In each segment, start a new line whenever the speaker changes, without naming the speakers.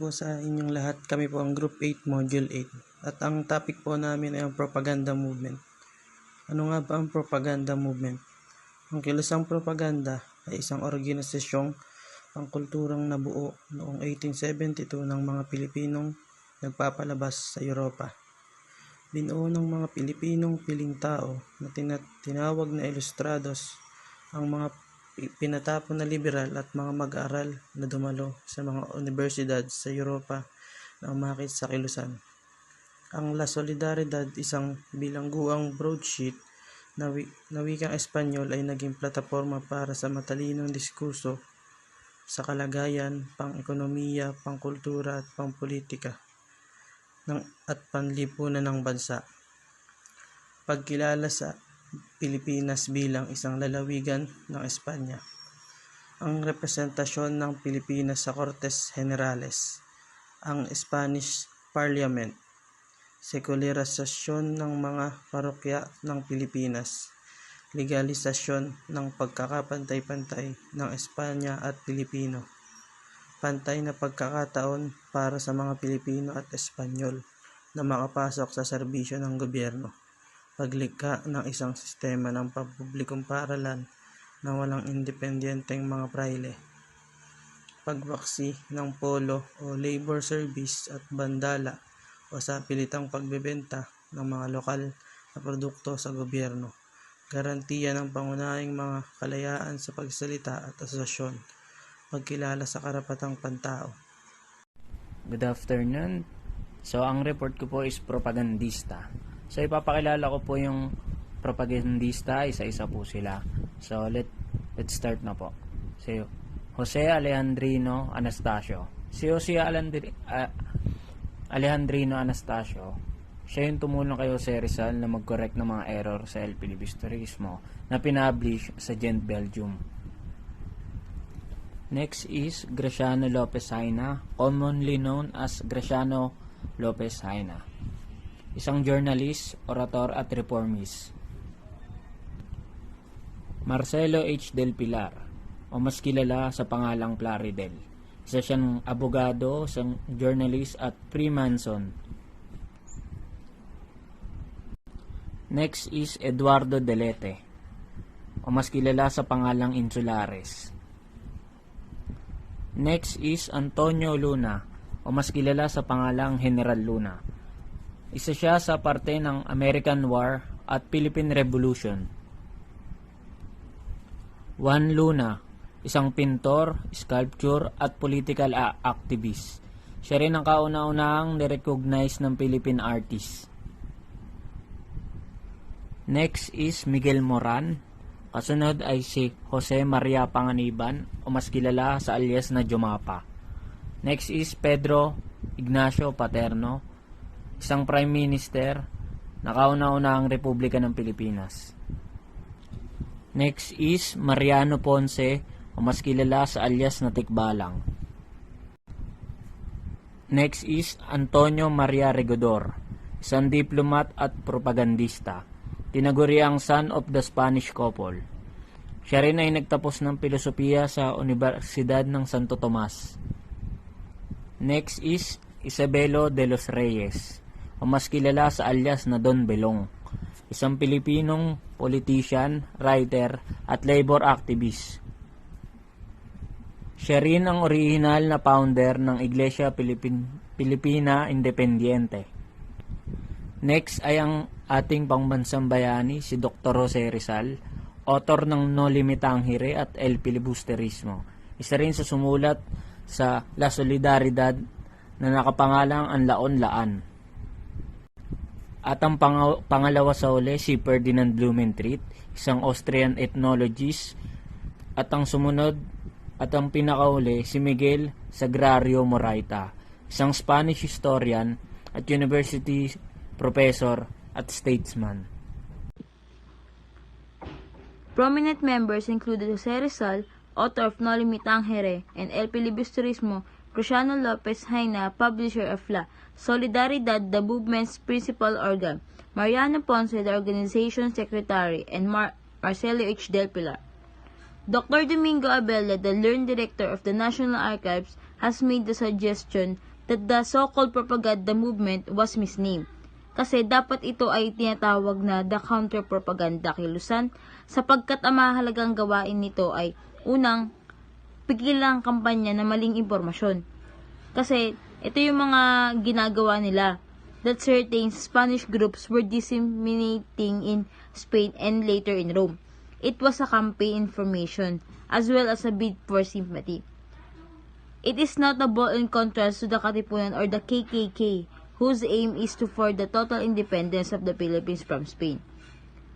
po sa inyong lahat. Kami po ang Group 8, Module 8. At ang topic po namin ay ang propaganda movement. Ano nga ba ang propaganda movement? Ang kilusang propaganda ay isang organisasyong pangkulturang nabuo noong 1872 ng mga Pilipinong nagpapalabas sa Europa. Binuo ng mga Pilipinong piling tao na tinawag na ilustrados ang mga pinatapon na liberal at mga mag-aaral na dumalo sa mga universidad sa Europa na umakit sa kilusan. Ang La Solidaridad, isang bilangguang broadsheet na wikang Espanyol, ay naging plataporma para sa matalinong diskurso sa kalagayan, pang-ekonomiya, pang-kultura at pang-politika at panlipunan ng bansa. Pagkilala sa Pilipinas bilang isang lalawigan ng Espanya. Ang representasyon ng Pilipinas sa Cortes Generales. Ang Spanish Parliament. Sekularisasyon ng mga parokya ng Pilipinas. Legalisasyon ng pagkakapantay-pantay ng Espanya at Pilipino. Pantay na pagkakataon para sa mga Pilipino at Espanyol na makapasok sa serbisyo ng gobyerno. Paglikha ng isang sistema ng pampublikong paaralan na walang independenteng mga praile. Pagwaksi ng polo o labor service at bandala o sa pilitang pagbebenta ng mga lokal na produkto sa gobyerno. Garantiya ng pangunahing mga kalayaan sa pagsalita at asosasyon. Pagkilala sa karapatang pantao.
Good afternoon. So, ang report ko po is propagandista. So, ipapakilala ko po yung propagandista, isa-isa po sila. So, let's start na po. So, Jose Alejandrino Anastasio. Si Jose Alejandrino Anastasio, siya yung tumulong kay Jose Rizal na mag-correct ng mga error sa El Filibusterismo na pinablish sa Gent, Belgium. Next is Graciano Lopez Haina, commonly known as Graciano Lopez Haina. Isang journalist, orator at reformist. Marcelo H. Del Pilar, o mas kilala sa pangalang Plaridel. Isa siyang abogado, isang journalist at Freemason. Next is Eduardo Delete, o mas kilala sa pangalang Insulares. Next is Antonio Luna, o mas kilala sa pangalang General Luna. Isa siya sa parte ng American War at Philippine Revolution. Juan Luna, isang pintor, sculptor at political activist. Siya rin ang kauna-unahang nirecognize ng Philippine artist. Next is Miguel Moran. Kasunod ay si Jose Maria Panganiban, o mas kilala sa alias na Jomapa. Next is Pedro Ignacio Paterno, isang prime minister na kauna-unahang Republika ng Pilipinas. Next is Mariano Ponce, o mas kilala sa alias na Tikbalang. Next is Antonio Maria Regodor, isang diplomat at propagandista. Tinaguriang son of the Spanish couple. Siya rin ay nagtapos ng filosofiya sa Universidad ng Santo Tomas. Next is Isabelo de los Reyes, o mas kilala sa alias na Don Belong, isang Pilipinong politician, writer at labor activist. Siya rin ang original na founder ng Iglesia Pilipina Independiente. Next ay ang ating pangbansang bayani, si Dr. Jose Rizal, author ng No Limitangere at El Filibusterismo. Isa rin sa sumulat sa La Solidaridad na nakapangalang Ang Laon-Laan. At ang pangalawa sa uli, si Ferdinand Blumentritt, isang Austrian ethnologist. At ang sumunod at ang pinakauli, si Miguel Sagrario Moraita, isang Spanish historian at university professor at statesman.
Prominent members included Jose Rizal, author of No Limitangere and El Filibusterismo, Graciano Lopez Haina, publisher of La Solidaridad, the movement's principal organ, Mariano Ponce, the organization's secretary, and Marcelo H. Del Pilar. Dr. Domingo Abella, the learned director of the National Archives, has made the suggestion that the so-called propaganda movement was misnamed. Kasi dapat ito ay tinatawag na the counter-propaganda kilusan sapagkat ang mahalagang gawain nito ay unang pigilang kampanya na maling impormasyon. Kasi ito yung mga ginagawa nila that certain Spanish groups were disseminating in Spain and later in Rome. It was a campaign information as well as a bid for sympathy. It is notable in contrast to the Katipunan or the KKK, whose aim is to force the total independence of the Philippines from Spain.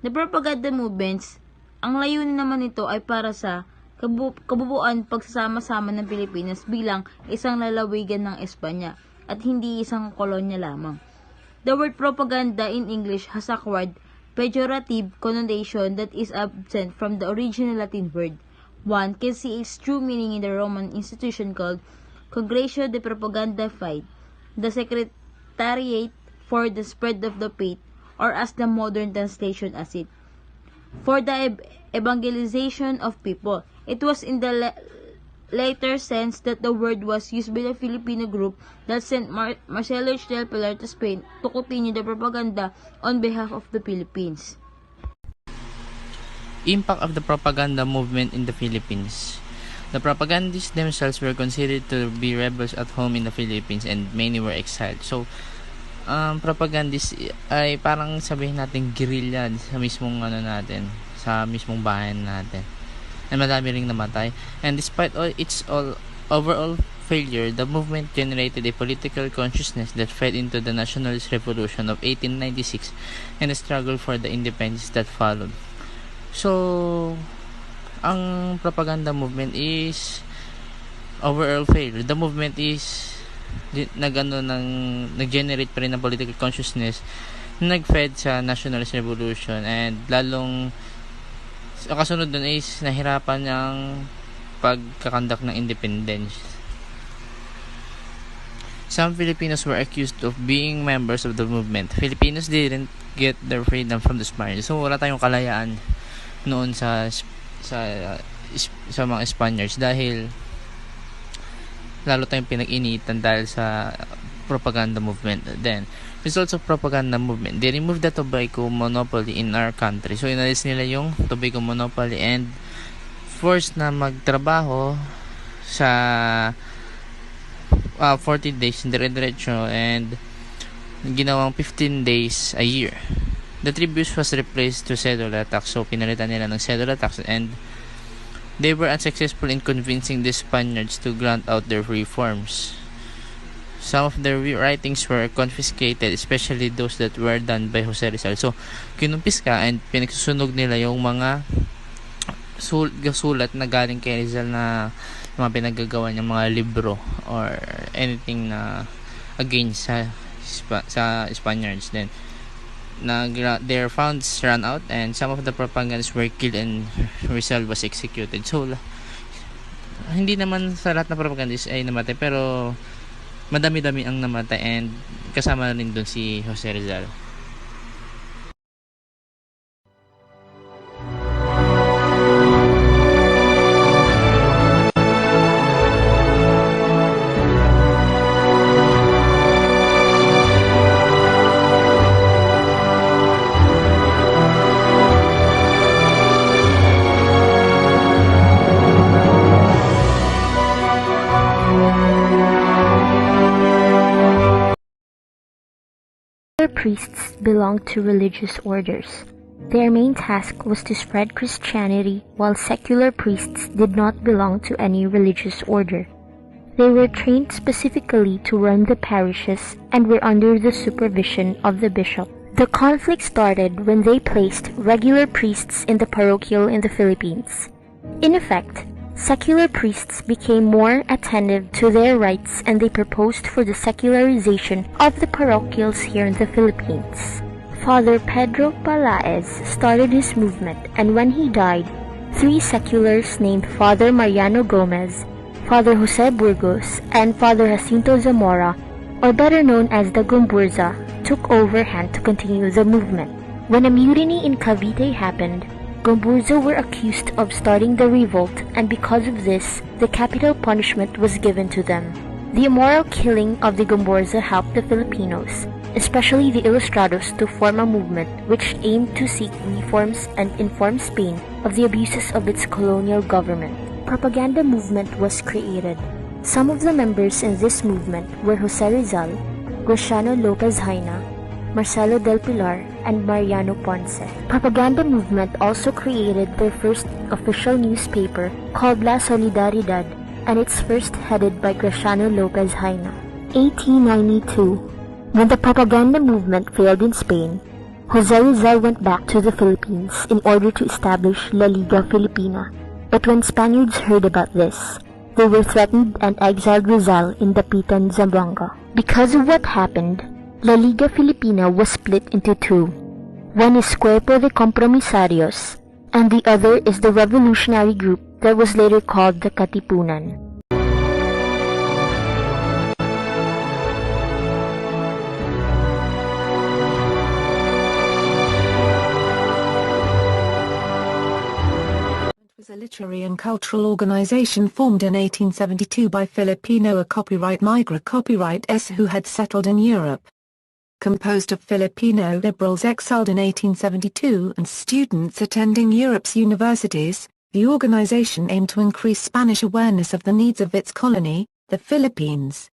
The propaganda movements, ang layunin naman nito ay para sa kabubuan pagsasama-sama ng Pilipinas bilang isang lalawigan ng Espanya at hindi isang kolonya lamang. The word propaganda in English has acquired pejorative connotation that is absent from the original Latin word. One can see its true meaning in the Roman institution called Congregatio de Propaganda Fide, the Secretariat for the Spread of the Faith, or as the modern translation as it, for the evangelization of people. It was in the later sense that the word was used by the Filipino group that sent Marcelo del Pilar to Spain to continue the propaganda on behalf of the Philippines.
Impact of the propaganda movement in the Philippines. The propagandists themselves were considered to be rebels at home in the Philippines and many were exiled. So, propagandists ay parang sabihin natin guerrilla sa mismong sa mismong bayan natin. And madami ring namatay. And despite its overall failure, the movement generated a political consciousness that fed into the nationalist revolution of 1896 and the struggle for the independence that followed. So, ang propaganda movement is overall failure. The movement is nag-generate pa rin ng political consciousness, nag-fed sa nationalist revolution, and lalong ang kasunod dun is nahirapan ng pagkakandak ng independence. Some Filipinos were accused of being members of the movement. Filipinos didn't get their freedom from the Spaniards. So wala tayong kalayaan noon sa mga Spaniards dahil lalo tayong pinag-initan dahil sa propaganda movement. Then, results of propaganda movement. They removed the tobacco monopoly in our country. So, inalis nila yung tobacco monopoly and forced na magtrabaho sa 40 days dire-diretso and ginawang 15 days a year. The tribute was replaced to cedula tax. So, pinalitan nila ng cedula tax and they were unsuccessful in convincing the Spaniards to grant out their reforms. Some of their writings were confiscated, especially those that were done by Jose Rizal. So, kinumpiska and pinagsusunog nila yung mga sulat na galing kay Rizal na mga pinagagawa niyang mga libro or anything na against sa Spaniards. Then, their funds ran out and some of the propagandists were killed and Rizal was executed. So, hindi naman sa lahat na propagandists ay namatay, pero madami-dami ang namatay and kasama rin doon si Jose Rizal.
Priests belonged to religious orders. Their main task was to spread Christianity, while secular priests did not belong to any religious order. They were trained specifically to run the parishes and were under the supervision of the bishop. The conflict started when they placed regular priests in the parochial in the Philippines. In effect, secular priests became more attentive to their rights and they proposed for the secularization of the parochials here in the Philippines. Father Pedro Palaez started his movement, and when he died, 3 seculars named Father Mariano Gomez, Father Jose Burgos, and Father Jacinto Zamora, or better known as the Gomburza, took overhand to continue the movement. When a mutiny in Cavite happened, Gomburza were accused of starting the revolt, and because of this, the capital punishment was given to them. The immoral killing of the Gomborza helped the Filipinos, especially the Ilustrados, to form a movement which aimed to seek reforms and inform Spain of the abuses of its colonial government. Propaganda movement was created. Some of the members in this movement were Jose Rizal, Graciano Lopez Haina, Marcelo del Pilar, and Mariano Ponce. Propaganda movement also created their first official newspaper called La Solidaridad, and it's first headed by Graciano Lopez Haina. 1892. When the propaganda movement failed in Spain, Jose Rizal went back to the Philippines in order to establish La Liga Filipina. But when Spaniards heard about this, they were threatened and exiled Rizal in Dapitan, Zamboanga. Because of what happened, La Liga Filipina was split into two. One is Cuerpo de Compromisarios, and the other is the revolutionary group that was later called the Katipunan.
Was a literary and cultural organization formed in 1872 by Filipino copyright migrant copyrights who had settled in Europe. Composed of Filipino liberals exiled in 1872 and students attending Europe's universities, the organization aimed to increase Spanish awareness of the needs of its colony, the Philippines.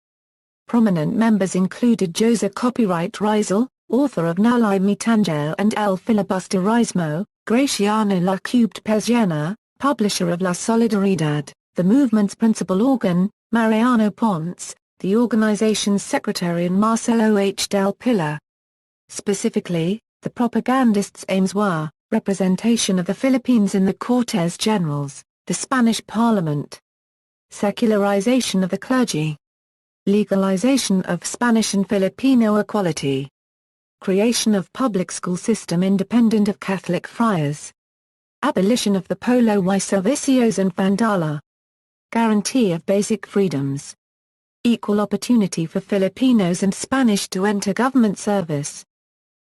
Prominent members included Jose Copyright Rizal, author of Nalay Mi Tangel and El Filibusterismo, Graciano La Cubed Pezena, publisher of La Solidaridad, the movement's principal organ, Mariano Ponce, the organization's secretary, and Marcelo H. del Pilar. Specifically, the propagandists' aims were representation of the Philippines in the Cortes Generales, the Spanish Parliament, secularization of the clergy, legalization of Spanish and Filipino equality, creation of public school system independent of Catholic friars, abolition of the Polo y Servicios and Vandala, guarantee of basic freedoms, equal opportunity for Filipinos and Spanish to enter government service.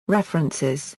References